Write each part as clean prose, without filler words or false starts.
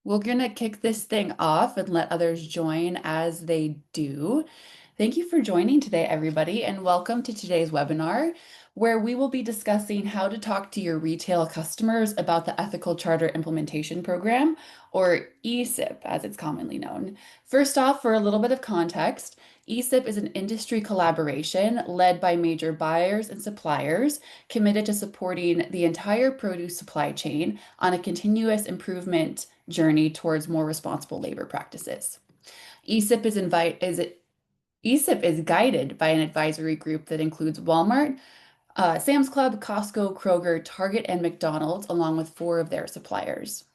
We're going to kick this thing off and let others join as they do. Thank you for joining today, everybody, and welcome to today's webinar, where we will be discussing how to talk to your retail customers about the Ethical Charter Implementation Program, or ECIP, as it's commonly known. First off, for a little bit of context, ECIP is an industry collaboration led by major buyers and suppliers committed to supporting the entire produce supply chain on a continuous improvement journey towards more responsible labor practices. ECIP is invite is it ECIP is guided by an advisory group that includes Walmart, Sam's Club, Costco, Kroger, Target, and McDonald's, along with four of their suppliers.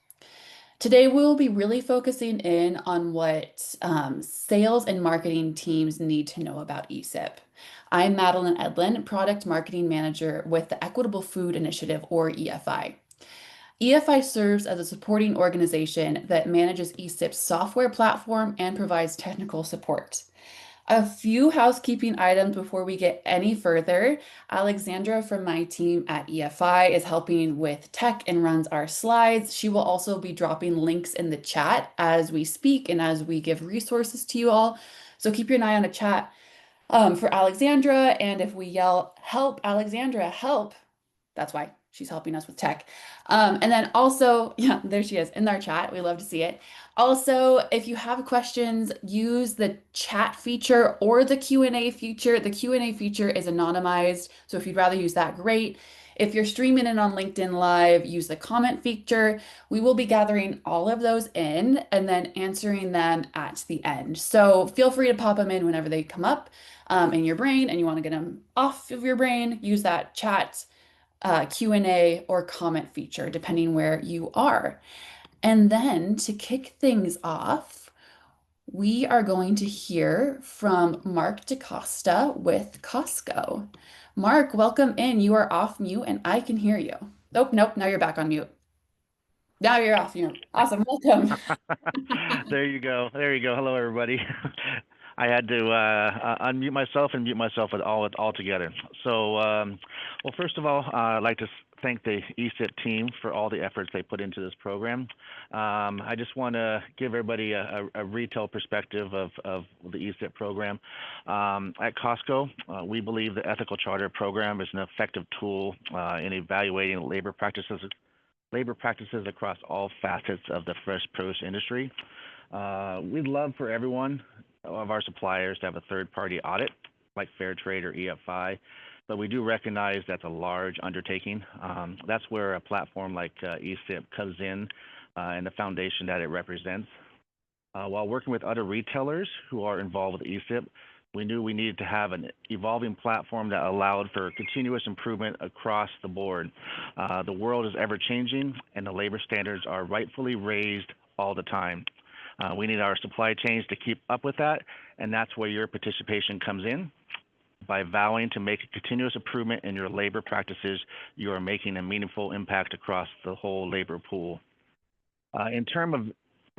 Today, we'll be really focusing in on what sales and marketing teams need to know about ECIP. I'm Madeline Edlin, Product Marketing Manager with the Equitable Food Initiative, or EFI. EFI serves as a supporting organization that manages ECIP's software platform and provides technical support. A few housekeeping items before we get any further. Alexandra from my team at EFI is helping with tech and runs our slides. She will also be dropping links in the chat as we speak and as we give resources to you all. So keep your eye on the chat for Alexandra. And if we yell, "Help, Alexandra, help," that's why she's helping us with tech. And then also, yeah, there she is in our chat. We love to see it. Also, if you have questions, use the chat feature or the Q&A feature. The Q&A feature is anonymized, so if you'd rather use that, great. If you're streaming in on LinkedIn Live, use the comment feature. We will be gathering all of those in and then answering them at the end. So feel free to pop them in whenever they come up in your brain and you want to get them off of your brain, use that chat Q&A or comment feature, depending where you are. And then to kick things off, we are going to hear from Mark DaCosta with Costco. Mark, welcome in. You are off mute and I can hear you. Nope, now you're back on mute. Now you're off mute. Awesome, welcome. There you go. There you go. Hello, everybody. I had to unmute myself and mute myself all together. So, well, first of all, I'd like to thank the ECIP team for all the efforts they put into this program. I just want to give everybody a retail perspective of the ECIP program. At Costco, we believe the Ethical Charter program is an effective tool in evaluating labor practices across all facets of the fresh produce industry. We'd love for everyone of our suppliers to have a third-party audit like Fair Trade or EFI, but we do recognize that's a large undertaking. That's where a platform like ECIP comes in and the foundation that it represents. While working with other retailers who are involved with ECIP, we knew we needed to have an evolving platform that allowed for continuous improvement across the board. The world is ever changing and the labor standards are rightfully raised all the time. We need our supply chains to keep up with that, and that's where your participation comes in. By vowing to make a continuous improvement in your labor practices, you are making a meaningful impact across the whole labor pool. In terms of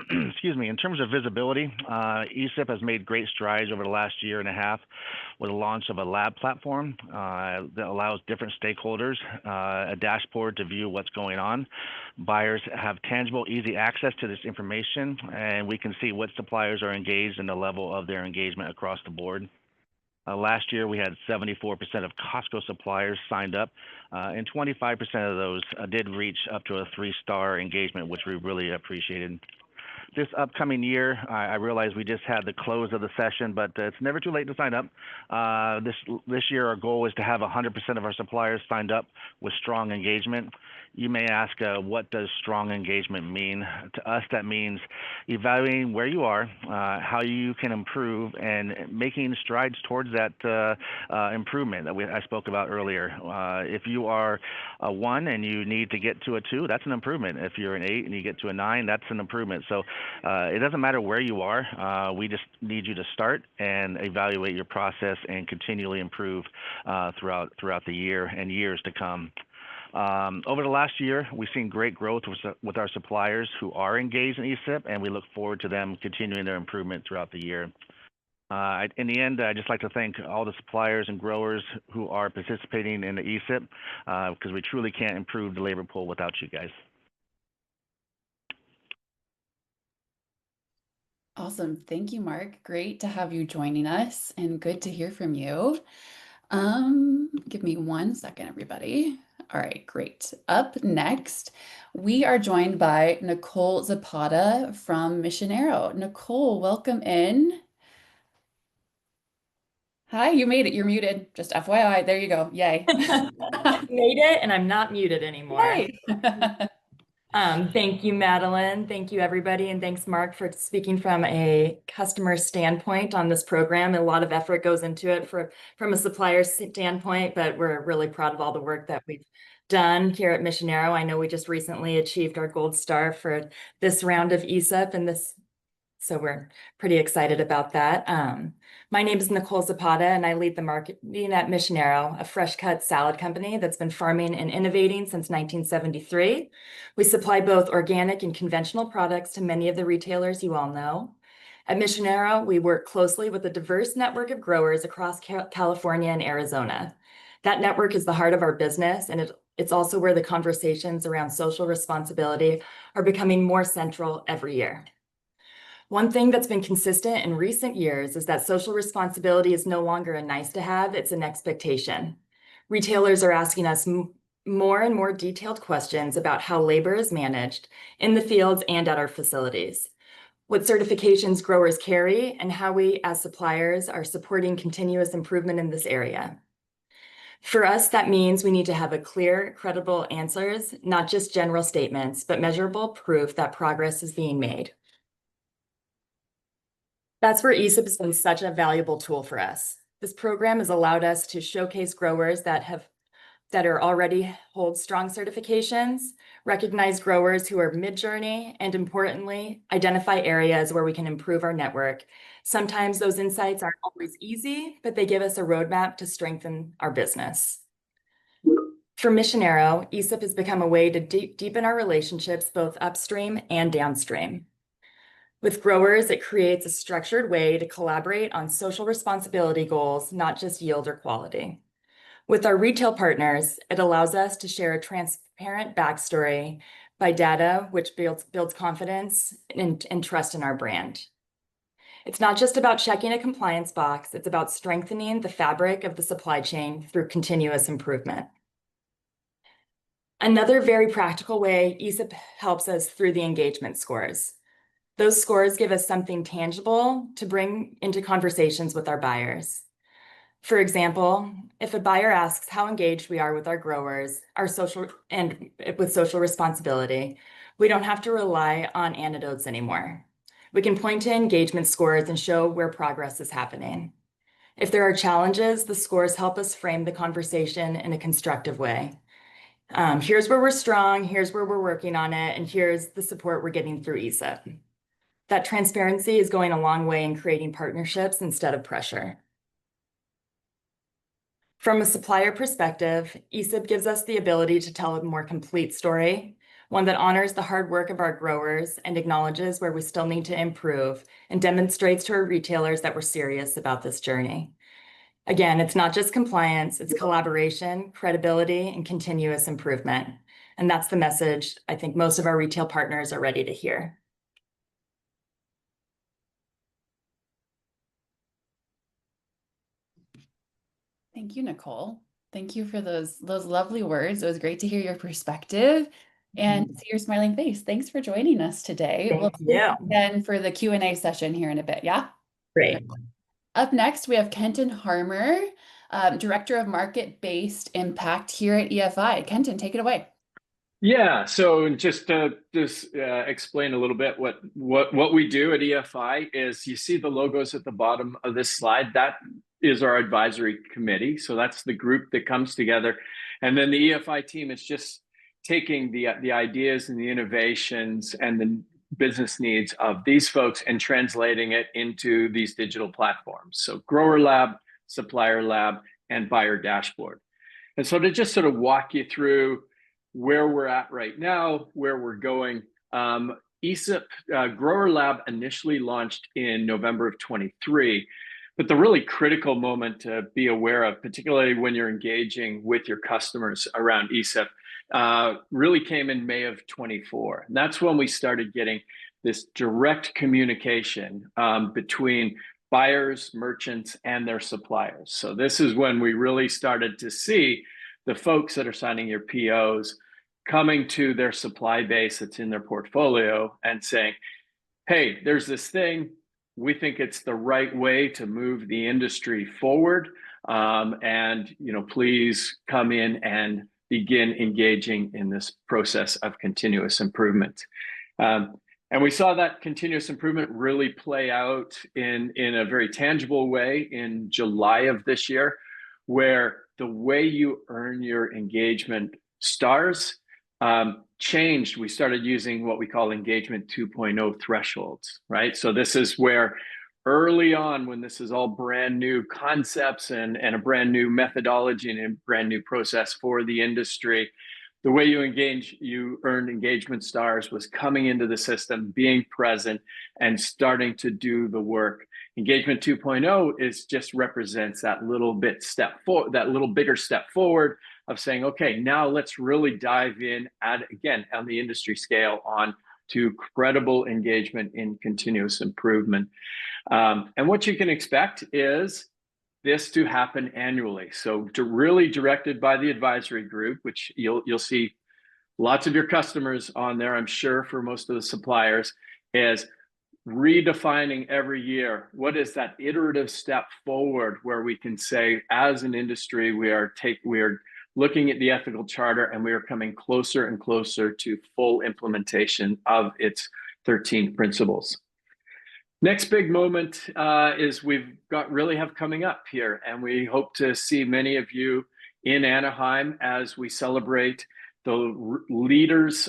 in terms of visibility, ECIP has made great strides over the last year and a half with the launch of a lab platform that allows different stakeholders a dashboard to view what's going on. Buyers have tangible, easy access to this information, and we can see what suppliers are engaged and the level of their engagement across the board. Last year, we had 74% of Costco suppliers signed up, and 25% of those did reach up to a 3-star engagement, which we really appreciated. This upcoming year, I realize we just had the close of the session, but it's never too late to sign up. This year, our goal is to have 100% of our suppliers signed up with strong engagement. You may ask, what does strong engagement mean? To us, that means evaluating where you are, how you can improve, and making strides towards that improvement that I spoke about earlier. If you are a 1 and you need to get to a 2, that's an improvement. If you're an 8 and you get to a 9, that's an improvement. So it doesn't matter where you are. We just need you to start and evaluate your process and continually improve throughout the year and years to come. Over the last year, we've seen great growth with our suppliers who are engaged in ECIP, and we look forward to them continuing their improvement throughout the year. In the end, I'd just like to thank all the suppliers and growers who are participating in the ECIP because we truly can't improve the labor pool without you guys. Awesome. Thank you, Mark. Great to have you joining us and good to hear from you. Give me 1 second, everybody. All right, great. Up next, we are joined by Nicole Zapata from Missionero. Nicole, welcome in. Hi, you made it. You're muted. Just FYI. There you go. Yay. Made it, and I'm not muted anymore. Yay. Thank you, Madeline. Thank you, everybody. And thanks, Mark, for speaking from a customer standpoint on this program. A lot of effort goes into it from a supplier standpoint, but we're really proud of all the work that we've done here at Missionero. I know we just recently achieved our gold star for this round of ECIP and so we're pretty excited about that. My name is Nicole Zapata, and I lead the marketing at Missionero, a fresh cut salad company that's been farming and innovating since 1973. We supply both organic and conventional products to many of the retailers you all know. At Missionero, we work closely with a diverse network of growers across California and Arizona. That network is the heart of our business, and it's also where the conversations around social responsibility are becoming more central every year. One thing that's been consistent in recent years is that social responsibility is no longer a nice to have, it's an expectation. Retailers are asking us more and more detailed questions about how labor is managed in the fields and at our facilities, what certifications growers carry, and how we as suppliers are supporting continuous improvement in this area. For us, that means we need to have a clear, credible answers, not just general statements, but measurable proof that progress is being made. That's where ECIP has been such a valuable tool for us. This program has allowed us to showcase growers that are already hold strong certifications, recognize growers who are mid-journey, and importantly, identify areas where we can improve our network. Sometimes those insights aren't always easy, but they give us a roadmap to strengthen our business. For Missionero, ECIP has become a way to deepen our relationships both upstream and downstream. With growers, it creates a structured way to collaborate on social responsibility goals, not just yield or quality. With our retail partners, it allows us to share a transparent backstory by data, which builds confidence and trust in our brand. It's not just about checking a compliance box, it's about strengthening the fabric of the supply chain through continuous improvement. Another very practical way ECIP helps us through the engagement scores. Those scores give us something tangible to bring into conversations with our buyers. For example, if a buyer asks how engaged we are with our growers, with social responsibility, we don't have to rely on anecdotes anymore. We can point to engagement scores and show where progress is happening. If there are challenges, the scores help us frame the conversation in a constructive way. Here's where we're strong, here's where we're working on it, and here's the support we're getting through ECIP. That transparency is going a long way in creating partnerships instead of pressure. From a supplier perspective, ECIP gives us the ability to tell a more complete story, one that honors the hard work of our growers and acknowledges where we still need to improve and demonstrates to our retailers that we're serious about this journey. Again, it's not just compliance, it's collaboration, credibility, and continuous improvement. And that's the message I think most of our retail partners are ready to hear. Thank you, Nicole. Thank you for those lovely words. It was great to hear your perspective and see your smiling face. Thanks for joining us today. We'll Thank see you you. again for the Q&A session here in a bit. Yeah? Great. Up next, we have Kenton Harmer, Director of Market-Based Impact here at EFI. Kenton, take it away. Yeah, so just to explain a little bit what we do at EFI is you see the logos at the bottom of this slide. That is our advisory committee. So that's the group that comes together. And then the EFI team is just taking the ideas and the innovations and the business needs of these folks and translating it into these digital platforms. So Grower Lab, Supplier Lab, and Buyer Dashboard. And so to just sort of walk you through where we're at right now, where we're going. ECIP Grower Lab initially launched in November of 23, but the really critical moment to be aware of, particularly when you're engaging with your customers around ECIP, really came in May of 24. And that's when we started getting this direct communication between buyers, merchants, and their suppliers. So this is when we really started to see the folks that are signing your POs coming to their supply base that's in their portfolio and saying, hey, there's this thing. We think it's the right way to move the industry forward. And please come in and begin engaging in this process of continuous improvement. And we saw that continuous improvement really play out in a very tangible way in July of this year, where the way you earn your engagement stars changed. We started using what we call engagement 2.0 thresholds, right? So this is where early on, when this is all brand new concepts and a brand new methodology and a brand new process for the industry, the way you earned engagement stars was coming into the system, being present, and starting to do the work. Engagement 2.0 just represents that little bigger step forward of saying, okay, now let's really dive in again on the industry scale on to credible engagement in continuous improvement. And what you can expect is this to happen annually. So really directed by the advisory group, which you'll see lots of your customers on there, I'm sure, for most of the suppliers, is redefining every year what is that iterative step forward where we can say, as an industry, we are looking at the ethical charter, and we are coming closer and closer to full implementation of its 13 principles. Next big moment is really have coming up here, and we hope to see many of you in Anaheim as we celebrate the leaders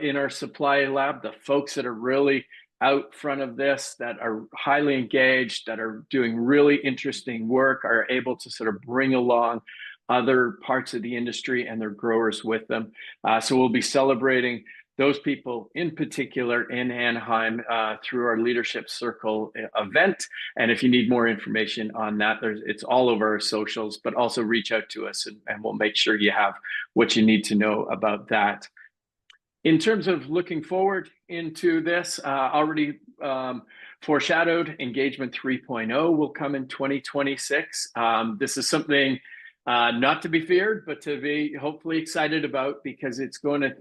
in our supply lab, the folks that are really out front of this, that are highly engaged, that are doing really interesting work, are able to sort of bring along other parts of the industry and their growers with them. So we'll be celebrating those people in particular in Anaheim through our Leadership Circle event. And if you need more information on that, it's all over our socials, but also reach out to us and we'll make sure you have what you need to know about that. In terms of looking forward into this, already foreshadowed, Engagement 3.0 will come in 2026. This is something not to be feared, but to be hopefully excited about, because it's going to,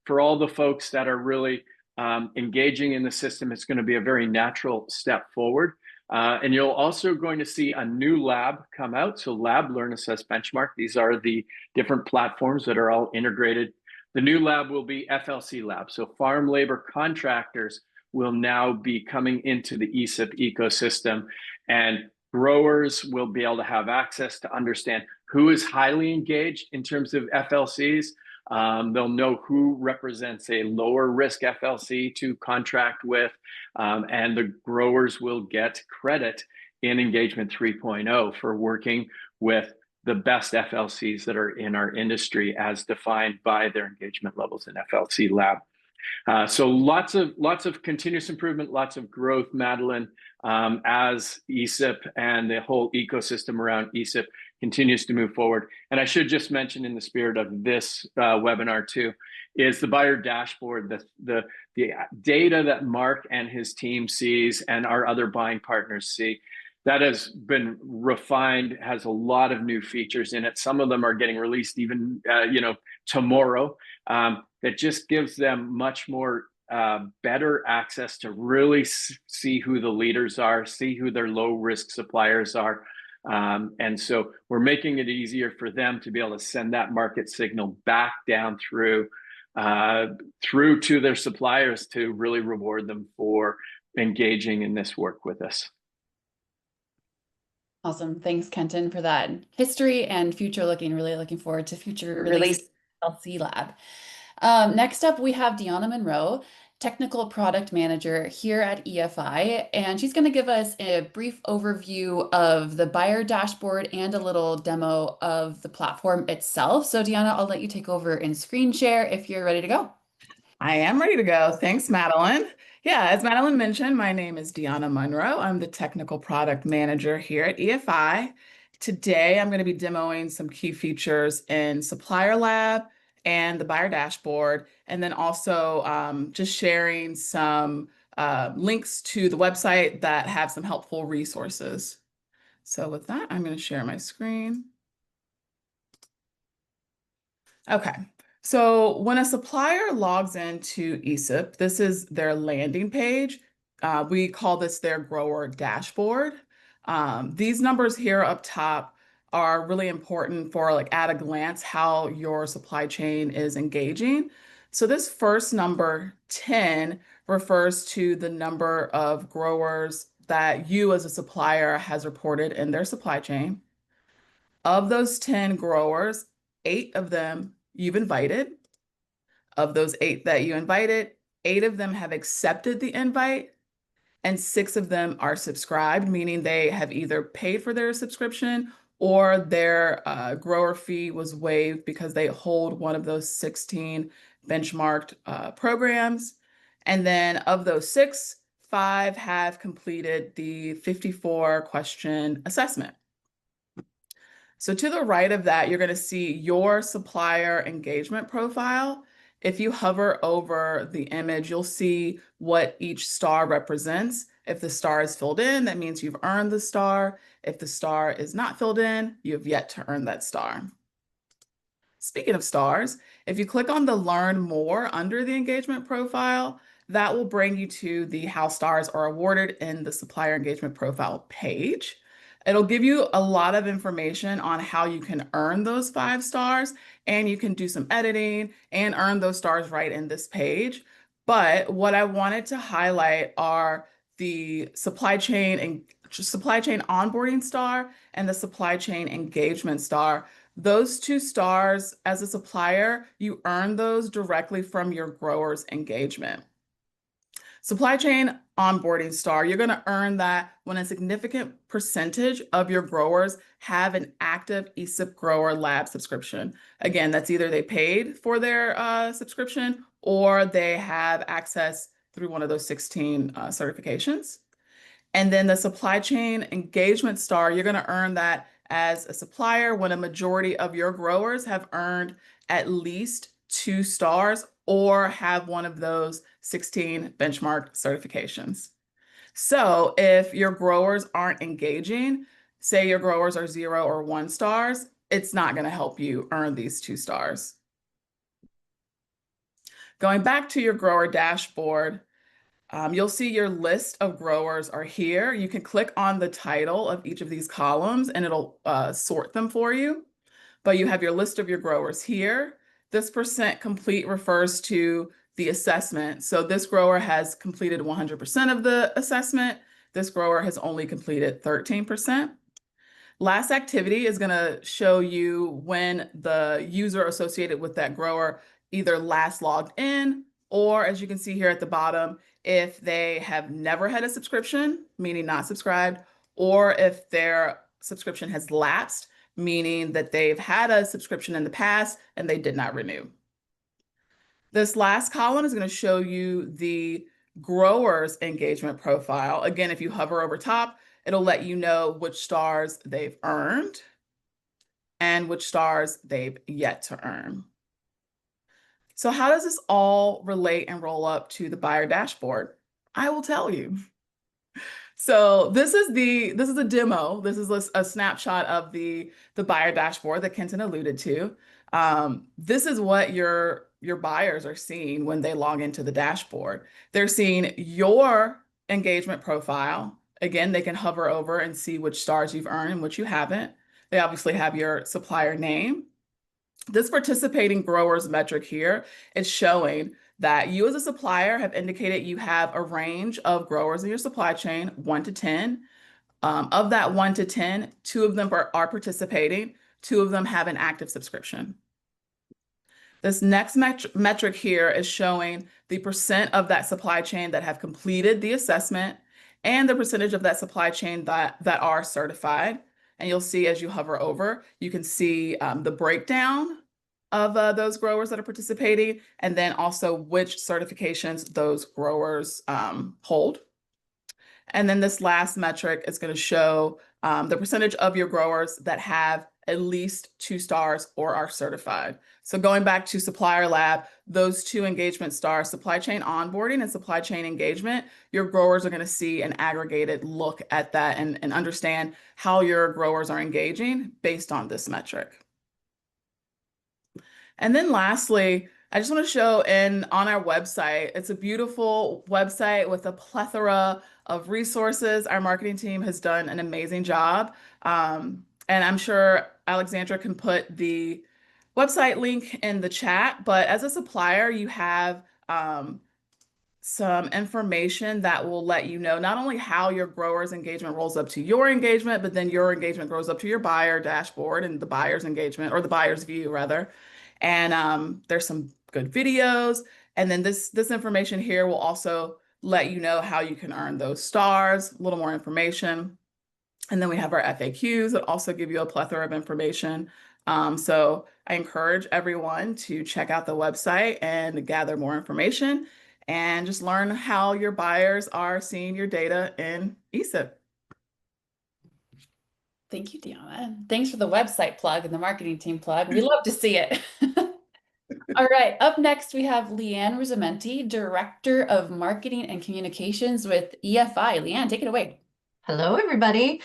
for all the folks that are really engaging in the system, it's going to be a very natural step forward. And you'll also going to see a new lab come out. So Lab, Learn, Assess, Benchmark. These are the different platforms that are all integrated. The new lab will be FLC Lab. So farm labor contractors will now be coming into the ECIP ecosystem, and growers will be able to have access to understand who is highly engaged in terms of FLCs. They'll know who represents a lower risk FLC to contract with, and the growers will get credit in Engagement 3.0 for working with the best FLCs that are in our industry as defined by their engagement levels in FLC Lab. So lots of continuous improvement, lots of growth, Madeline, as ECIP and the whole ecosystem around ECIP continues to move forward. And I should just mention, in the spirit of this webinar too, is the buyer dashboard, the data that Mark and his team sees and our other buying partners see. That has been refined, has a lot of new features in it. Some of them are getting released even tomorrow. That just gives them much more better access to really see who the leaders are, see who their low risk suppliers are. And so we're making it easier for them to be able to send that market signal back down through to their suppliers to really reward them for engaging in this work with us. Awesome. Thanks, Kenton, for that history and future looking. Really looking forward to future release LC Lab. Next up, we have Deanna Monroe, Technical Product Manager here at EFI, and she's going to give us a brief overview of the buyer dashboard and a little demo of the platform itself. So Deanna, I'll let you take over and screen share if you're ready to go. I am ready to go. Thanks, Madeline. Yeah, as Madeline mentioned, my name is Deanna Monroe. I'm the Technical Product Manager here at EFI. Today, I'm going to be demoing some key features in Supplier Lab and the buyer dashboard, and then also just sharing some links to the website that have some helpful resources. So with that, I'm going to share my screen. Okay, so when a supplier logs into ECIP, this is their landing page. We call this their grower dashboard. These numbers here up top are really important for, like, at a glance how your supply chain is engaging. So this first number, 10, refers to the number of growers that you as a supplier has reported in their supply chain. Of those 10 growers, 8 of them you've invited. Of those 8 that you invited, 8 of them have accepted the invite, and 6 of them are subscribed, meaning they have either paid for their subscription or their grower fee was waived because they hold one of those 16 benchmarked programs. And then of those 6, 5 have completed the 54-question assessment. So to the right of that, you're going to see your supplier engagement profile. If you hover over the image, you'll see what each star represents. If the star is filled in, that means you've earned the star. If the star is not filled in, you have yet to earn that star. Speaking of stars, if you click on the Learn More under the engagement profile, that will bring you to the How Stars Are Awarded in the Supplier Engagement Profile page. It'll give you a lot of information on how you can earn those 5 stars, and you can do some editing and earn those stars right in this page. But what I wanted to highlight are the supply chain onboarding star and the supply chain engagement star. Those 2 stars as a supplier, you earn those directly from your grower's engagement. Supply chain onboarding star, you're going to earn that when a significant percentage of your growers have an active ECIP Grower Lab subscription. Again, that's either they paid for their subscription or they have access through one of those 16 certifications. And then the supply chain engagement star, you're going to earn that as a supplier when a majority of your growers have earned at least 2 stars or have one of those 16 benchmark certifications. So if your growers aren't engaging, say your growers are 0 or 1 stars, it's not going to help you earn these 2 stars. Going back to your grower dashboard, you'll see your list of growers are here. You can click on the title of each of these columns and it'll sort them for you. But you have your list of your growers here. This percent complete refers to the assessment. So this grower has completed 100% of the assessment. This grower has only completed 13%. Last activity is going to show you when the user associated with that grower either last logged in, or as you can see here at the bottom, if they have never had a subscription, meaning not subscribed, or if their subscription has lapsed, meaning that they've had a subscription in the past and they did not renew. This last column is going to show you the grower's engagement profile. Again, if you hover over top, it'll let you know which stars they've earned and which stars they've yet to earn. So how does this all relate and roll up to the buyer dashboard? I will tell you. So this is a demo. This is a snapshot of the buyer dashboard that Kenton alluded to. This is what your buyers are seeing when they log into the dashboard. They're seeing your engagement profile. Again, they can hover over and see which stars you've earned and which you haven't. They obviously have your supplier name. This participating growers metric here is showing that you as a supplier have indicated you have a range of growers in your supply chain, 1 to 10. Of that 1 to 10, 2 of them are participating, 2 of them have an active subscription. This next metric here is showing the percent of that supply chain that have completed the assessment and the percentage of that supply chain that are certified. And you'll see as you hover over, you can see the breakdown of those growers that are participating, and then also which certifications those growers hold. And then this last metric is going to show the percentage of your growers that have at least 2 stars or are certified. So going back to Supplier Lab, those 2 engagement stars, supply chain onboarding and supply chain engagement, your growers are going to see an aggregated look at that and understand how your growers are engaging based on this metric. And then lastly, I just want to show on our website, it's a beautiful website with a plethora of resources. Our marketing team has done an amazing job. And I'm sure Alexandra can put the website link in the chat, but as a supplier, you have some information that will let you know not only how your growers engagement rolls up to your engagement, but then your engagement grows up to your buyer dashboard and the buyer's engagement, or the buyer's view rather. And there's some good videos. And then this information here will also let you know how you can earn those stars, a little more information. And then we have our FAQs that also give you a plethora of information. So I encourage everyone to check out the website and gather more information and just learn how your buyers are seeing your data in ECIP. Thank you, Deanna. Thanks for the website plug and the marketing team plug. We love to see it. All right, up next we have Leanne Rosamenti, Director of Marketing and Communications with EFI. Leanne, take it away. Hello, everybody.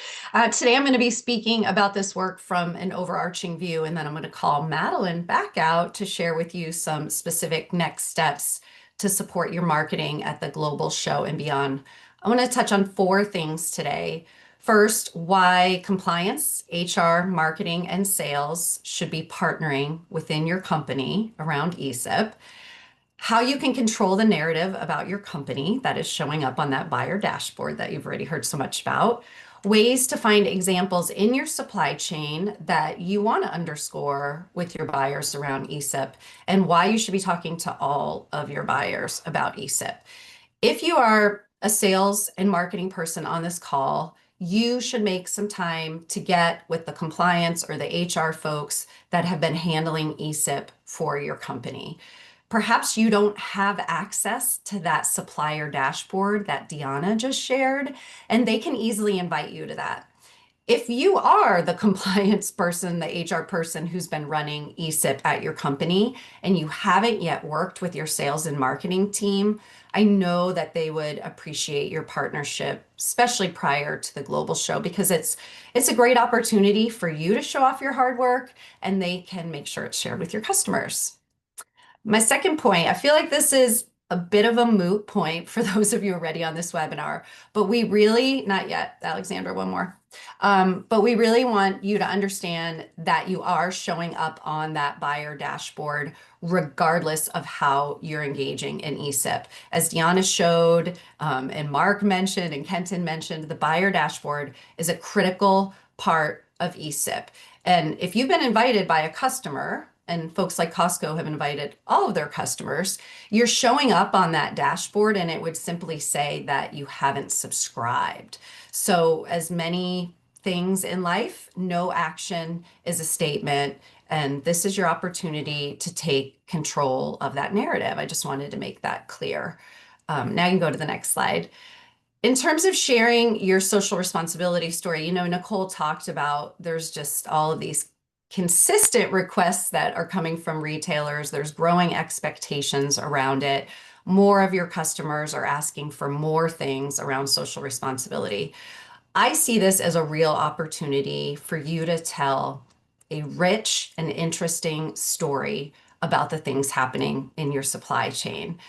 Today I'm going to be speaking about this work from an overarching view, and then I'm going to call Madeline back out to share with you some specific next steps to support your marketing at the global show and beyond. I want to touch on 4 things today. First, why compliance, HR, marketing, and sales should be partnering within your company around ECIP. How you can control the narrative about your company that is showing up on that buyer dashboard that you've already heard so much about. Ways to find examples in your supply chain that you want to underscore with your buyers around ECIP, and why you should be talking to all of your buyers about ECIP. If you are a sales and marketing person on this call, you should make some time to get with the compliance or the HR folks that have been handling ECIP for your company. Perhaps you don't have access to that supplier dashboard that Deanna just shared, and they can easily invite you to that. If you are the compliance person, the HR person who's been running ECIP at your company, and you haven't yet worked with your sales and marketing team, I know that they would appreciate your partnership, especially prior to the global show, because it's a great opportunity for you to show off your hard work, and they can make sure it's shared with your customers. My second point, I feel like this is a bit of a moot point for those of you already on this webinar, but we really, not yet, Alexandra, one more. But we really want you to understand that you are showing up on that buyer dashboard, regardless of how you're engaging in ECIP. As Deanna showed, and Mark mentioned, and Kenton mentioned, the buyer dashboard is a critical part of ECIP. And if you've been invited by a customer, and folks like Costco have invited all of their customers, you're showing up on that dashboard and it would simply say that you haven't subscribed. So as many things in life, no action is a statement, and this is your opportunity to take control of that narrative. I just wanted to make that clear. Now you can go to the next slide. In terms of sharing your social responsibility story, Nicole talked about there's just all of these consistent requests that are coming from retailers. There's growing expectations around it. More of your customers are asking for more things around social responsibility. I see this as a real opportunity for you to tell a rich and interesting story about the things happening in your supply chain.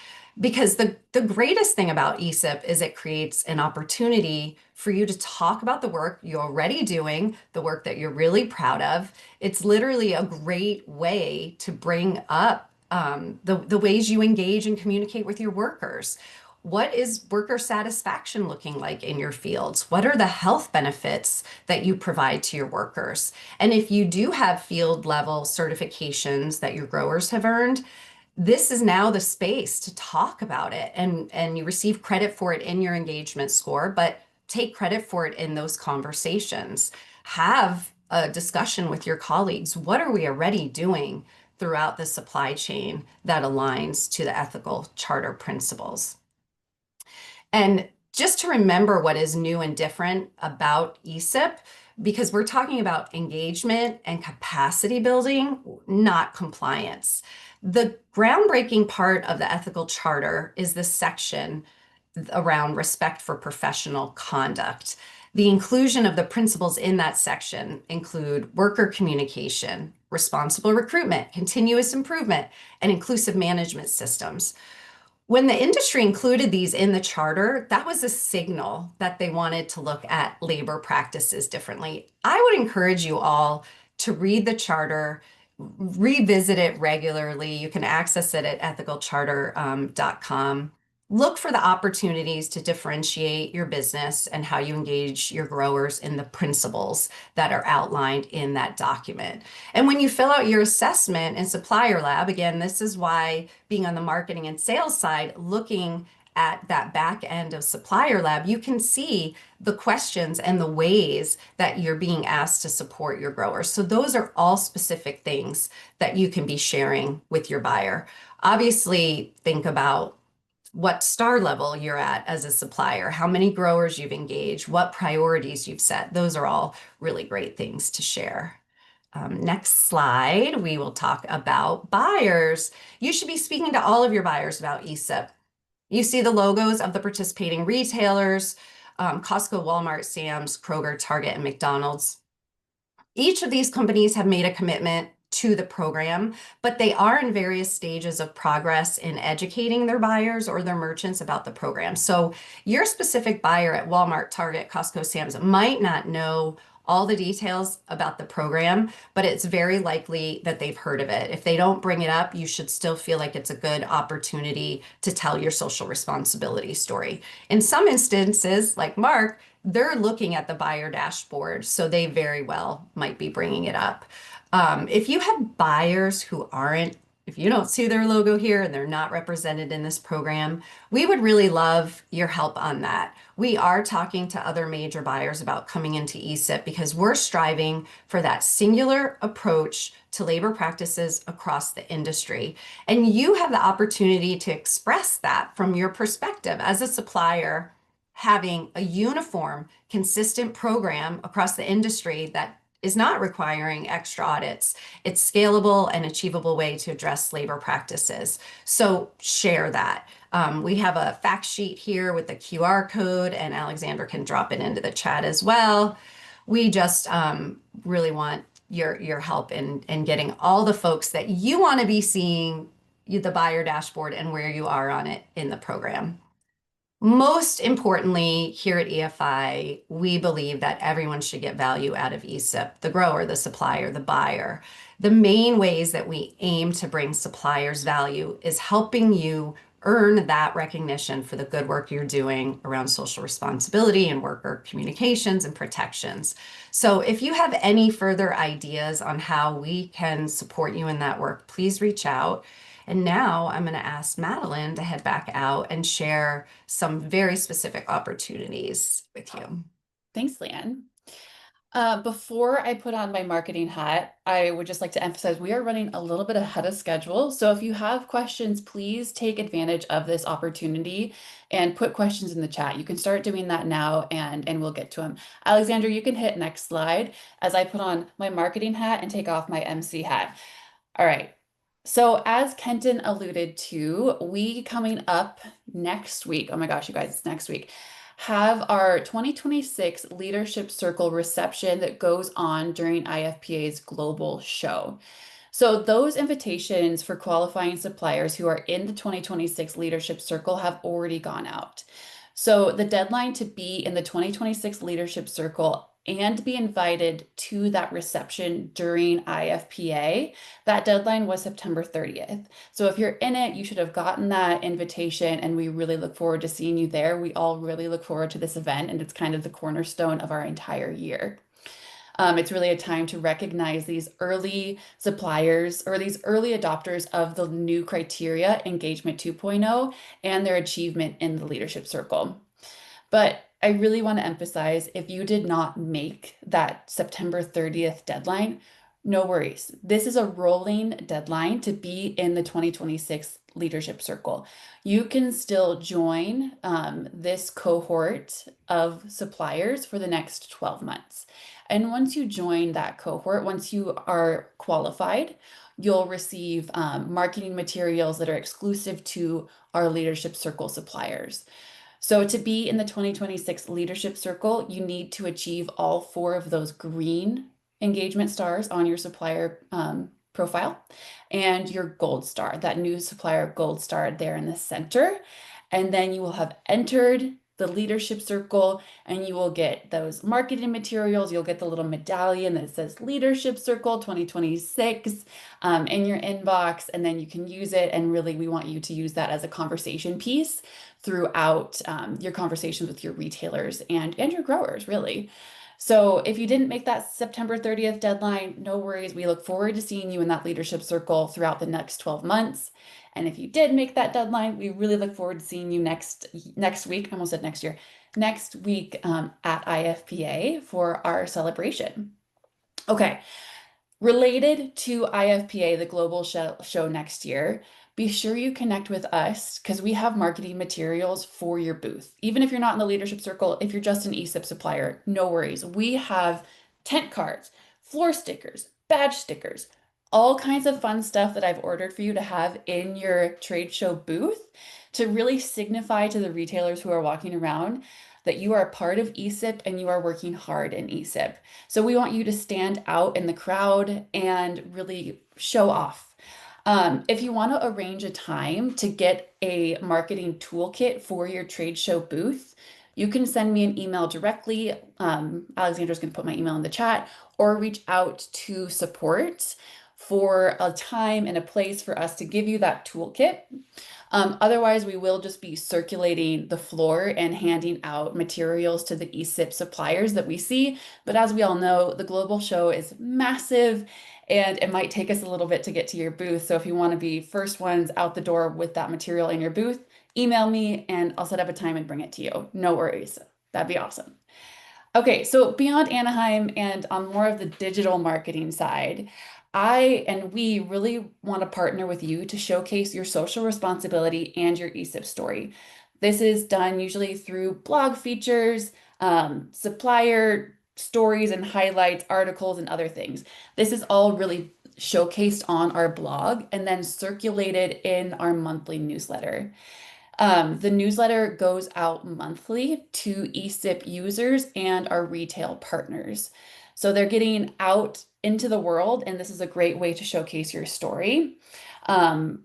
Because the greatest thing about ECIP is it creates an opportunity for you to talk about the work you're already doing, the work that you're really proud of. It's literally a great way to bring up the ways you engage and communicate with your workers. What is worker satisfaction looking like in your fields? What are the health benefits that you provide to your workers? And if you do have field level certifications that your growers have earned, this is now the space to talk about it, and you receive credit for it in your engagement score, but take credit for it in those conversations. Have a discussion with your colleagues. What are we already doing throughout the supply chain that aligns to the ethical charter principles? And just to remember what is new and different about ECIP, because we're talking about engagement and capacity building, not compliance. The groundbreaking part of the ethical charter is this section around respect for professional conduct. The inclusion of the principles in that section include worker communication, responsible recruitment, continuous improvement, and inclusive management systems. When the industry included these in the charter, that was a signal that they wanted to look at labor practices differently. I would encourage you all to read the charter, revisit it regularly. You can access it at ethicalcharter.com. Look for the opportunities to differentiate your business and how you engage your growers in the principles that are outlined in that document. And when you fill out your assessment in Supplier Lab, again, this is why being on the marketing and sales side, looking at that back end of Supplier Lab, you can see the questions and the ways that you're being asked to support your growers. So those are all specific things that you can be sharing with your buyer. Obviously, think about what star level you're at as a supplier, how many growers you've engaged, what priorities you've set. Those are all really great things to share. Next slide, we will talk about buyers. You should be speaking to all of your buyers about ECIP. You see the logos of the participating retailers, Costco, Walmart, Sam's, Kroger, Target, and McDonald's. Each of these companies have made a commitment to the program, but they are in various stages of progress in educating their buyers or their merchants about the program. So your specific buyer at Walmart, Target, Costco, Sam's might not know all the details about the program, but it's very likely that they've heard of it. If they don't bring it up, you should still feel like it's a good opportunity to tell your social responsibility story. In some instances, like Mark, they're looking at the buyer dashboard, so they very well might be bringing it up. If you have buyers who aren't, if you don't see their logo here and they're not represented in this program, we would really love your help on that. We are talking to other major buyers about coming into ECIP because we're striving for that singular approach to labor practices across the industry. And you have the opportunity to express that from your perspective as a supplier, having a uniform, consistent program across the industry that is not requiring extra audits. It's scalable and achievable way to address labor practices. So share that. We have a fact sheet here with the QR code, and Alexander can drop it into the chat as well. We just really want your help in getting all the folks that you want to be seeing the buyer dashboard and where you are on it in the program. Most importantly, here at EFI, we believe that everyone should get value out of ECIP, the grower, the supplier, the buyer. The main ways that we aim to bring suppliers value is helping you earn that recognition for the good work you're doing around social responsibility and worker communications and protections. So if you have any further ideas on how we can support you in that work, please reach out. And now I'm going to ask Madeline to head back out and share some very specific opportunities with you. Thanks, Leanne. Before I put on my marketing hat, I would just like to emphasize we are running a little bit ahead of schedule. So if you have questions, please take advantage of this opportunity and put questions in the chat. You can start doing that now and we'll get to them. Alexander, you can hit next slide as I put on my marketing hat and take off my MC hat. All right. So as Kenton alluded to, we coming up next week, oh my gosh, you guys, it's next week, have our 2026 Leadership Circle reception that goes on during IFPA's global show. So those invitations for qualifying suppliers who are in the 2026 Leadership Circle have already gone out. So the deadline to be in the 2026 Leadership Circle and be invited to that reception during IFPA, that deadline was September 30th. So if you're in it, you should have gotten that invitation, and we really look forward to seeing you there. We all really look forward to this event, and it's kind of the cornerstone of our entire year. It's really a time to recognize these early suppliers or these early adopters of the new criteria, Engagement 2.0, and their achievement in the leadership circle. But I really want to emphasize, if you did not make that September 30th deadline, No worries. This is a rolling deadline to be in the 2026 leadership circle. You can still join this cohort of suppliers for the next 12 months. And once you join that cohort, once you are qualified, you'll receive marketing materials that are exclusive to our leadership circle suppliers. So to be in the 2026 leadership circle, you need to achieve all four of those green engagement stars on your supplier profile and your gold star, that new supplier gold star there in the center. And then you will have entered the leadership circle and you will get those marketing materials. You'll get the little medallion that says Leadership Circle 2026 in your inbox, and then you can use it. And really, we want you to use that as a conversation piece throughout your conversations with your retailers and your growers, really. So if you didn't make that September 30th deadline, no worries. We look forward to seeing you in that leadership circle throughout the next 12 months. And if you did make that deadline, we really look forward to seeing you next week. I almost said next year. Next week at IFPA for our celebration. Okay. Related to IFPA, the global show next year, be sure you connect with us because we have marketing materials for your booth. Even if you're not in the leadership circle, if you're just an ECIP supplier, no worries. We have tent cards, floor stickers, badge stickers, all kinds of fun stuff that I've ordered for you to have in your trade show booth to really signify to the retailers who are walking around that you are part of ECIP and you are working hard in ECIP. So we want you to stand out in the crowd and really show off. If you want to arrange a time to get a marketing toolkit for your trade show booth, you can send me an email directly. Alexandra's going to put my email in the chat, or reach out to support for a time and a place for us to give you that toolkit. Otherwise, we will just be circulating the floor and handing out materials to the ECIP suppliers that we see. But as we all know, the global show is massive and it might take us a little bit to get to your booth. So if you want to be first ones out the door with that material in your booth, email me and I'll set up a time and bring it to you. No worries. That'd be awesome. Okay, so beyond Anaheim and on more of the digital marketing side, I and we really want to partner with you to showcase your social responsibility and your ECIP story. This is done usually through blog features, supplier stories and highlights, articles, and other things. This is all really showcased on our blog and then circulated in our monthly newsletter. The newsletter goes out monthly to ECIP users and our retail partners. So they're getting out into the world, and this is a great way to showcase your story and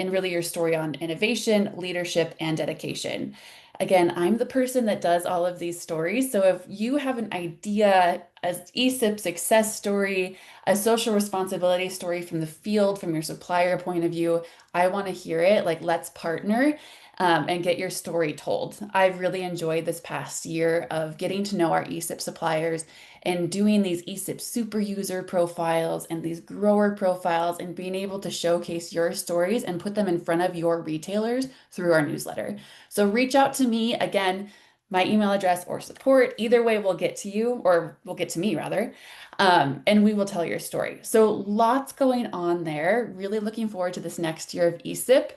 really your story on innovation, leadership, and dedication. Again, I'm the person that does all of these stories. So if you have an idea, an ECIP success story, a social responsibility story from the field, from your supplier point of view, I want to hear it. Like, let's partner and get your story told. I've really enjoyed this past year of getting to know our ECIP suppliers and doing these ECIP super user profiles and these grower profiles and being able to showcase your stories and put them in front of your retailers through our newsletter. So reach out to me. Again, my email address or support. Either way, we'll get to you, or we'll get to me rather, and we will tell your story. So lots going on there. Really looking forward to this next year of ECIP.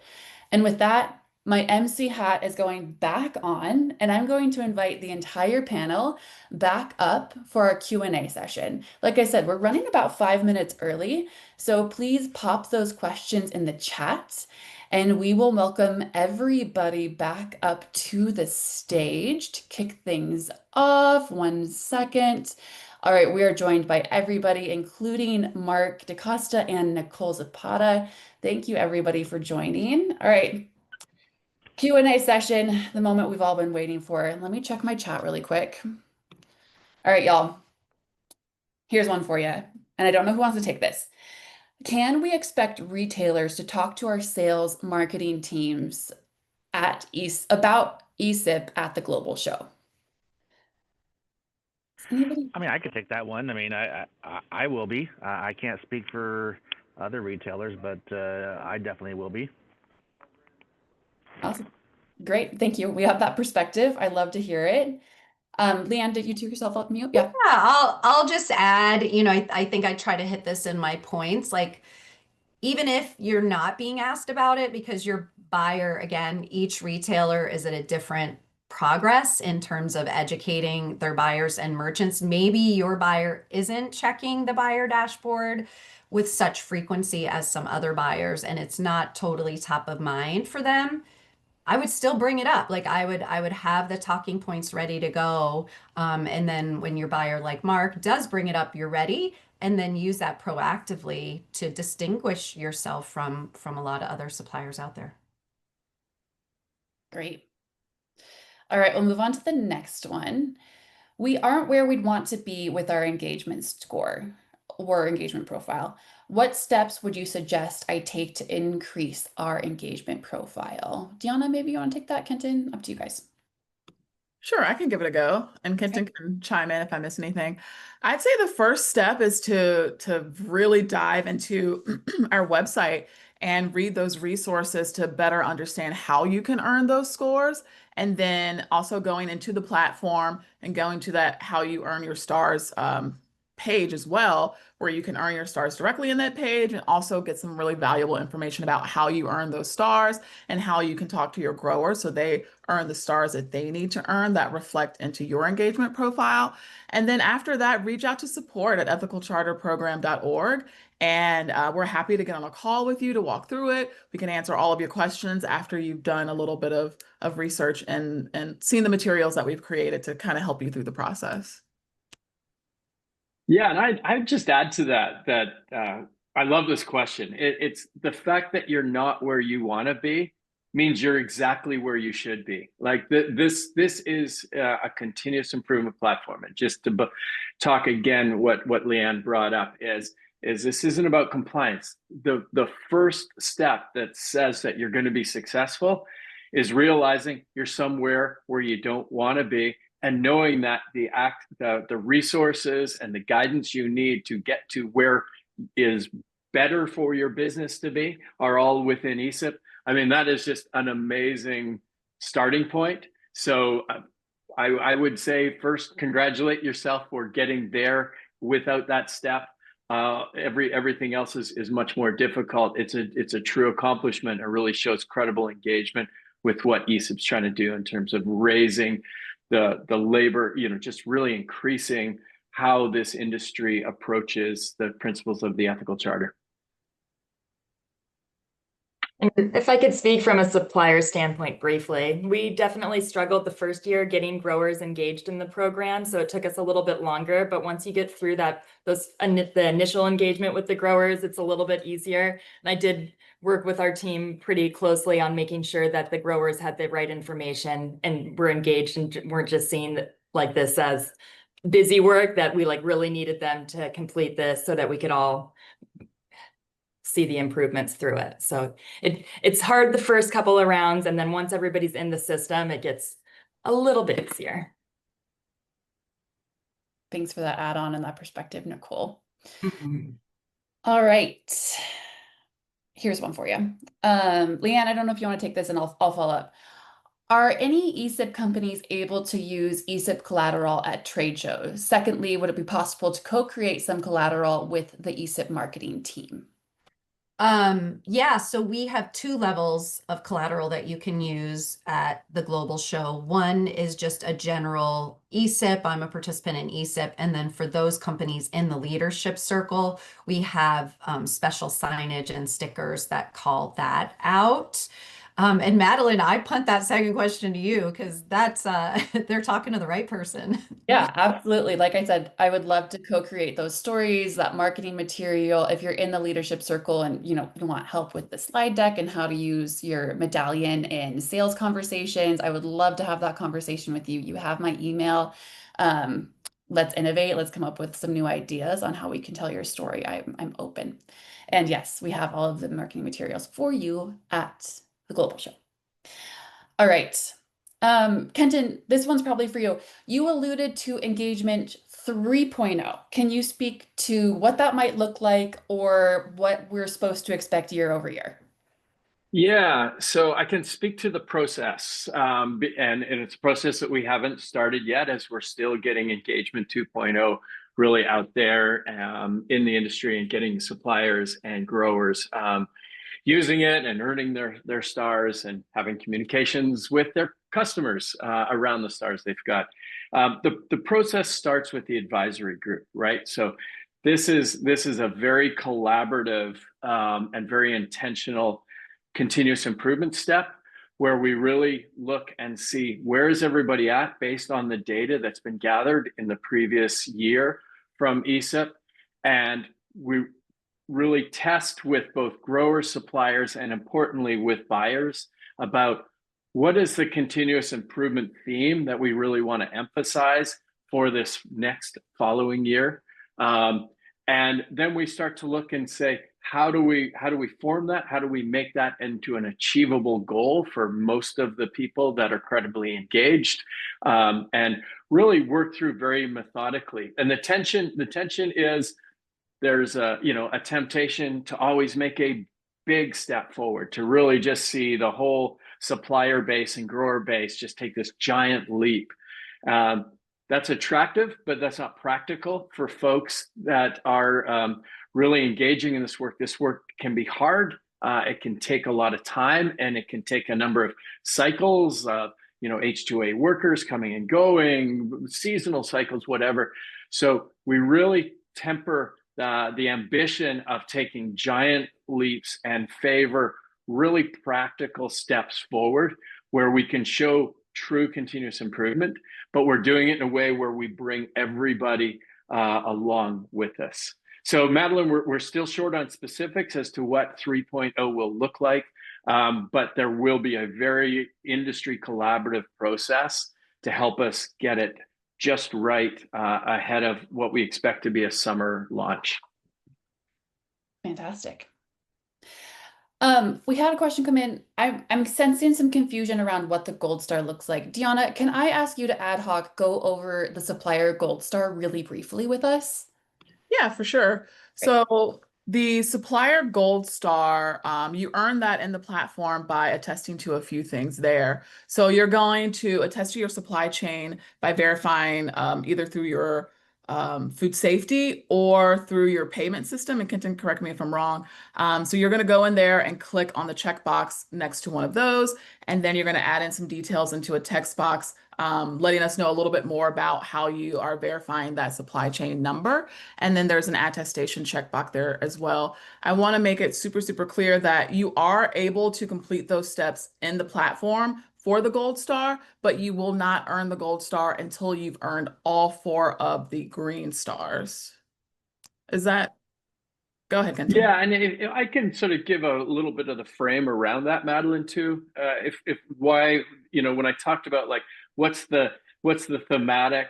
And with that, my MC hat is going back on, and I'm going to invite the entire panel back up for our Q&A session. Like I said, we're running about 5 minutes early, so please pop those questions in the chat, and we will welcome everybody back up to the stage to kick things off. 1 second. All right, we are joined by everybody, including Mark DaCosta and Nicole Zapata. Thank you, everybody, for joining. All right. Q&A session, the moment we've all been waiting for. Let me check my chat really quick. All right, y'all. Here's one for you. And I don't know who wants to take this. Can we expect retailers to talk to our sales marketing teams about ECIP at the global show? Anybody? I mean, I could take that one. I mean, I will be. I can't speak for other retailers, but I definitely will be. Awesome. Great. Thank you. We have that perspective. I love to hear it. Leanne, did you take yourself off mute? Yeah, Yeah. I'll just add, I think I try to hit this in my points. Like, even if you're not being asked about it because your buyer, again, each retailer is at a different progress in terms of educating their buyers and merchants. Maybe your buyer isn't checking the buyer dashboard with such frequency as some other buyers, and it's not totally top of mind for them. I would still bring it up. Like I would have the talking points ready to go. And then when your buyer, like Mark, does bring it up, you're ready, and then use that proactively to distinguish yourself from a lot of other suppliers out there. Great. All right, we'll move on to the next one. We aren't where we'd want to be with our engagement score or engagement profile. What steps would you suggest I take to increase our engagement profile? Deanna, maybe you want to take that. Kenton, up to you guys. Sure, I can give it a go, and Kenton can chime in if I miss anything. I'd say the first step is to really dive into our website and read those resources to better understand how you can earn those scores, and then also going into the platform and going to that how you earn your stars page as well, where you can earn your stars directly in that page and also get some really valuable information about how you earn those stars and how you can talk to your growers so they earn the stars that they need to earn that reflect into your engagement profile. And then after that, reach out to support at ethicalcharterprogram.org. And we're happy to get on a call with you to walk through it. We can answer all of your questions after you've done a little bit of research and seen the materials that we've created to kind of help you through the process. Yeah, and I'd just add to that I love this question. It's the fact that you're not where you want to be means you're exactly where you should be. Like this is a continuous improvement platform. And just to talk again, what Leanne brought up is this isn't about compliance. The first step that says that you're going to be successful is realizing you're somewhere where you don't want to be, and knowing that the resources and the guidance you need to get to where is better for your business to be are all within ECIP. I mean, that is just an amazing starting point. So I would say first, congratulate yourself for getting there. Without that step, everything else is much more difficult. It's a true accomplishment. It really shows credible engagement with what ECIP's trying to do in terms of raising the labor, just really increasing how this industry approaches the principles of the ethical charter. And if I could speak from a supplier standpoint briefly, we definitely struggled the first year getting growers engaged in the program. So it took us a little bit longer, but once you get through the initial engagement with the growers, it's a little bit easier. And I did work with our team pretty closely on making sure that the growers had the right information and were engaged and weren't just seeing like this as busy work, that we like really needed them to complete this so that we could all see the improvements through it. So it's hard the first couple of rounds, and then once everybody's in the system, it gets a little bit easier. Thanks for that add-on and that perspective, Nicole. Mm-hmm. All right. Here's one for you. Leanne, I don't know if you want to take this and I'll follow up. Are any ECIP companies able to use ECIP collateral at trade shows? Secondly, would it be possible to co-create some collateral with the ECIP marketing team? Yeah, so we have two levels of collateral that you can use at the global show. One is just a general ECIP. I'm a participant in ECIP. And then for those companies in the leadership circle, we have special signage and stickers that call that out. And Madeline, I punt that second question to you because that's they're talking to the right person. Yeah, absolutely. Like I said, I would love to co-create those stories, that marketing material. If you're in the leadership circle and you want help with the slide deck and how to use your medallion in sales conversations, I would love to have that conversation with you. You have my email. Let's innovate. Let's come up with some new ideas on how we can tell your story. I'm open. And yes, we have all of the marketing materials for you at the global show. All right. Kenton, this one's probably for you. You alluded to engagement 3.0. Can you speak to what that might look like or what we're supposed to expect year over year? Yeah, so I can speak to the process, and it's a process that we haven't started yet, as we're still getting engagement 2.0 really out there in the industry and getting suppliers and growers using it and earning their stars and having communications with their customers around the stars they've got. The process starts with the advisory group, right? So this is a very collaborative and very intentional continuous improvement step where we really look and see where is everybody at based on the data that's been gathered in the previous year from ECIP, and we really test with both growers, suppliers, and importantly with buyers about what is the continuous improvement theme that we really want to emphasize for this next following year. And then we start to look and say, how do we form that? How do we make that into an achievable goal for most of the people that are credibly engaged? And really work through very methodically. And the tension is there's a temptation to always make a big step forward, to really just see the whole supplier base and grower base just take this giant leap. That's attractive, but that's not practical for folks that are really engaging in this work. This work can be hard. It can take a lot of time, and it can take a number of cycles of H2A workers coming and going, seasonal cycles, whatever. So we really temper the ambition of taking giant leaps and favor really practical steps forward where we can show true continuous improvement, but we're doing it in a way where we bring everybody along with us. So Madeline, we're still short on specifics as to what 3.0 will look like, but there will be a very industry collaborative process to help us get it just right ahead of what we expect to be a summer launch. Fantastic. We had a question come in. I'm sensing some confusion around what the Gold Star looks like. Deanna, can I ask you to ad hoc go over the supplier Gold Star really briefly with us? Yeah, for sure. So the supplier Gold Star, you earn that in the platform by attesting to a few things there. So you're going to attest to your supply chain by verifying either through your food safety or through your payment system. And Kenton, correct me if I'm wrong. So you're going to go in there and click on the checkbox next to one of those, and then you're going to add in some details into a text box, letting us know a little bit more about how you are verifying that supply chain number. And then there's an attestation checkbox there as well. I want to make it super, super clear that you are able to complete those steps in the platform for the Gold Star, but you will not earn the Gold Star until you've earned all 4 of the green stars. Is that? Go ahead, Kenton. Yeah, and if I can sort of give a little bit of the frame around that, Madeline, too. If why, when I talked about like what's the thematic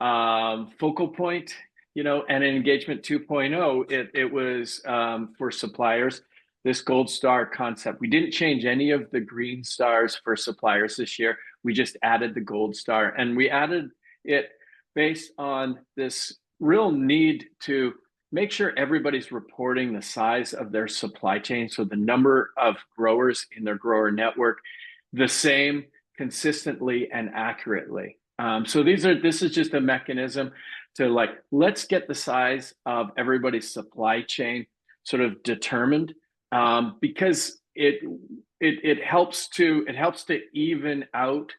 focal point, and in engagement 2.0, it was for suppliers, this Gold Star concept. We didn't change any of the green stars for suppliers this year. We just added the Gold Star, and we added it based on this real need to make sure everybody's reporting the size of their supply chain, so the number of growers in their grower network, the same consistently and accurately. So this is just a mechanism to let's get the size of everybody's supply chain sort of determined, because it helps to even out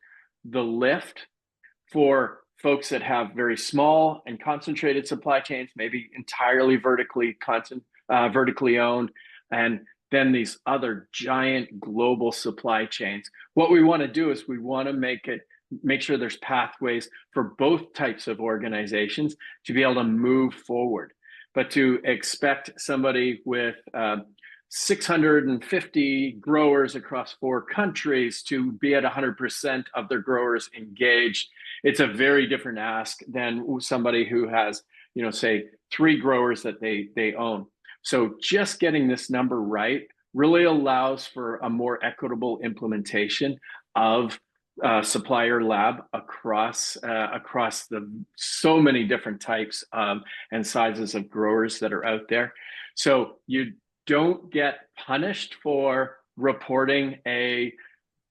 the lift for folks that have very small and concentrated supply chains, maybe entirely vertically owned, and then these other giant global supply chains. What we want to do is we want to make sure there's pathways for both types of organizations to be able to move forward. But to expect somebody with 650 growers across 4 countries to be at 100% of their growers engaged, it's a very different ask than somebody who has, say 3 growers that they own. So just getting this number right really allows for a more equitable implementation of supplier lab across the so many different types and sizes of growers that are out there. So you don't get punished for reporting a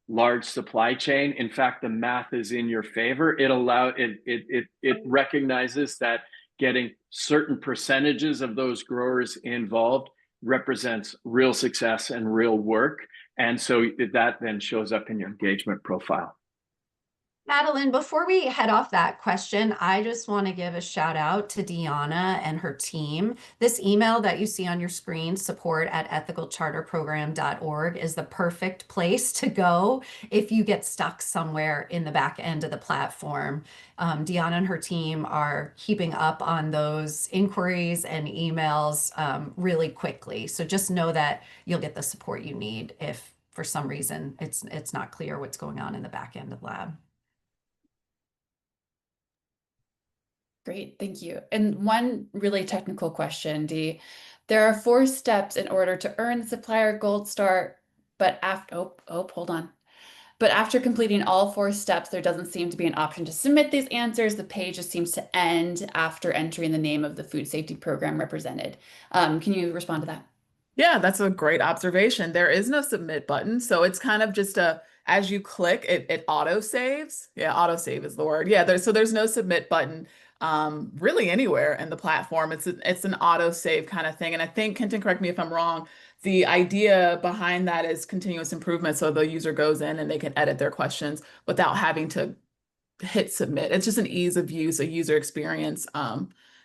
large supply chain. In fact, the math is in your favor. It recognizes that getting certain percentages of those growers involved represents real success and real work. And so that then shows up in your engagement profile. Madeline, before we head off that question, I just want to give a shout out to Deanna and her team. This email that you see on your screen, support@ethicalcharterprogram.org, is the perfect place to go if you get stuck somewhere in the back end of the platform. Deanna and her team are keeping up on those inquiries and emails really quickly. So just know that you'll get the support you need if for some reason it's not clear what's going on in the back end of the lab. Great, thank you. And one really technical question, Dee. There are 4 steps in order to earn the supplier gold star, but after, hold on. But after completing all 4 steps, there doesn't seem to be an option to submit these answers. The page just seems to end after entering the name of the food safety program represented. Can you respond to that? Yeah, that's a great observation. There is no submit button. So it's kind of just as you click, it auto saves. Yeah, auto save is the word. Yeah, there's no submit button really anywhere in the platform. It's an auto save kind of thing. And I think, Kenton, correct me if I'm wrong, the idea behind that is continuous improvement. So the user goes in and they can edit their questions without having to hit submit. It's just an ease of use, a user experience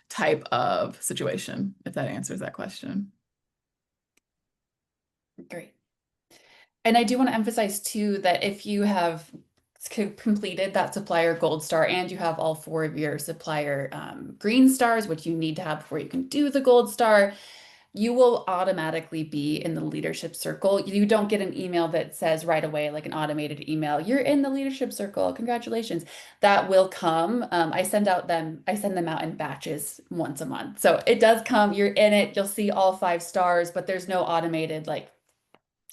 type of situation, if that answers that question. Great. And I do want to emphasize too that if you have completed that supplier gold star and you have all 4 of your supplier green stars, which you need to have before you can do the gold star, you will automatically be in the leadership circle. You don't get an email that says right away, like an automated email, you're in the leadership circle, congratulations. That will come. I send them out in batches once a month. So it does come, you're in it, you'll see all 5 stars, but there's no automated like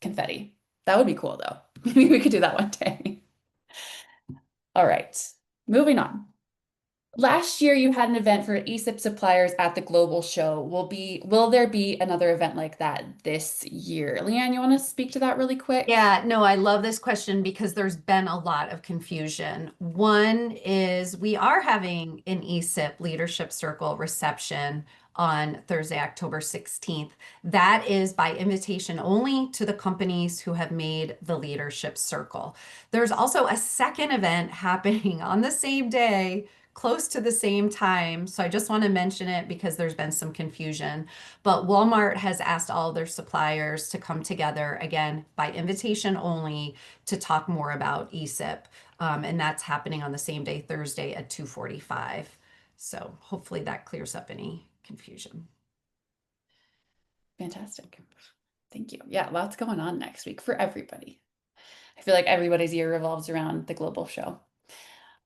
confetti. That would be cool though. Maybe we could do that one day. All right, moving on. Last year you had an event for ECIP suppliers at the global show. Will there be another event like that this year? Leanne, you want to speak to that really quick? Yeah, no, I love this question because there's been a lot of confusion. One is we are having an ECIP Leadership Circle reception on Thursday, October 16th. That is by invitation only to the companies who have made the Leadership Circle. There's also a second event happening on the same day, close to the same time. So I just want to mention it because there's been some confusion. But Walmart has asked all their suppliers to come together again by invitation only to talk more about ECIP. And that's happening on the same day, Thursday at 2:45. So hopefully that clears up any confusion. Fantastic. Thank you. Yeah, lots going on next week for everybody. I feel like everybody's year revolves around the global show.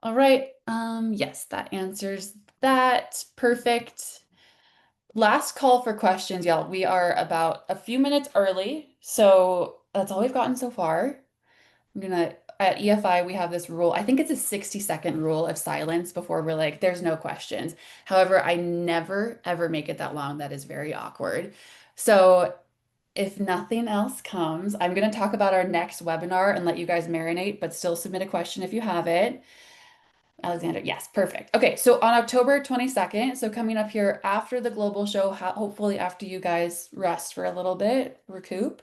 All right. Yes, that answers that. Perfect. Last call for questions, y'all. We are about a few minutes early, so that's all we've gotten so far. At EFI, we have this rule. I think it's a 60-second rule of silence before we're like, there's no questions. However, I never, ever make it that long. That is very awkward. So if nothing else comes, I'm going to talk about our next webinar and let you guys marinate, but still submit a question if you have it. Alexander, yes, perfect. Okay, so on October 22nd, so coming up here after the global show, hopefully after you guys rest for a little bit, recoup,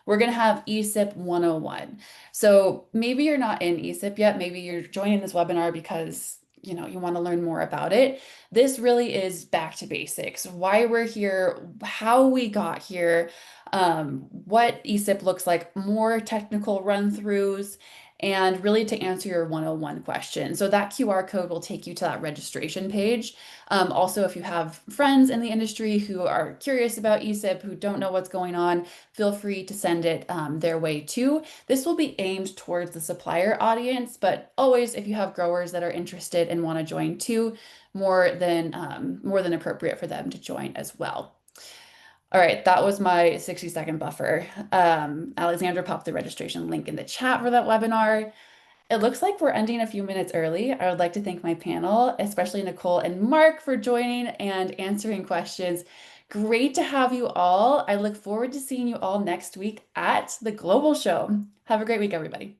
we're going to have ECIP 101. So maybe you're not in ECIP yet, maybe you're joining this webinar because you want to learn more about it. This really is back to basics, why we're here, how we got here, what ECIP looks like, more technical run-throughs, and really to answer your 101 question. So that QR code will take you to that registration page. Also, if you have friends in the industry who are curious about ECIP, who don't know what's going on, feel free to send it their way too. This will be aimed towards the supplier audience, but always if you have growers that are interested and want to join too, more than appropriate for them to join as well. All right, that was my 60-second buffer. Alexandra popped the registration link in the chat for that webinar. It looks like we're ending a few minutes early. I would like to thank my panel, especially Nicole and Mark, for joining and answering questions. Great to have you all. I look forward to seeing you all next week at the Global Show. Have a great week, everybody.